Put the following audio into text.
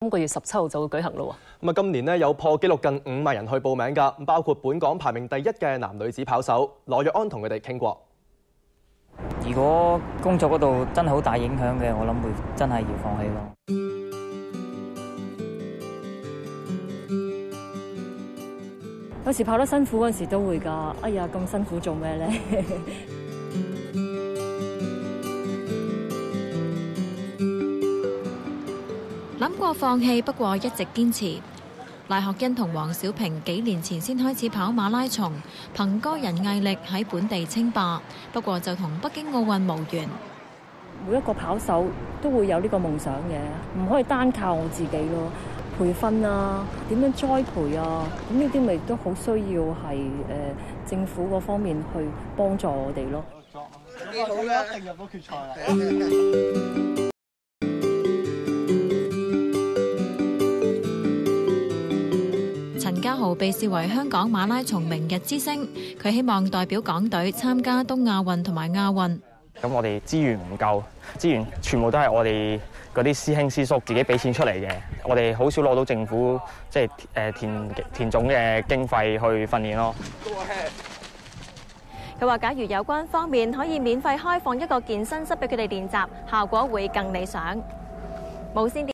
今個月17號就會舉行咯喎。咁啊，今年呢有破紀錄近5萬人去報名㗎，包括本港排名第1嘅男女子跑手羅若安同佢哋傾過。如果工作嗰度真係好大影響嘅，我諗會真係要放棄咯。有時跑得辛苦嗰陣時都會㗎，哎呀咁辛苦做咩咧？諗過放棄，不過一直堅持。賴學欣同黃小平幾年前先開始跑馬拉松，憑個人毅力喺本地稱霸，不過就同北京奧運無緣。每一個跑手都會有呢個夢想嘅，唔可以單靠我自己咯。培訓啊，點樣栽培啊，咁呢啲咪都好需要係政府嗰方面去幫助我哋咯。幾好嘅，一定入到決賽啦！陳家豪被視為香港馬拉松明日之星，佢希望代表港隊參加東亞運同埋亞運。咁我哋資源唔夠，資源全部都係我哋嗰啲師兄師叔自己俾錢出嚟嘅，我哋好少攞到政府即係田總嘅經費去訓練咯。佢話：假如有關方面可以免費開放一個健身室俾佢哋練習，效果會更理想。無線電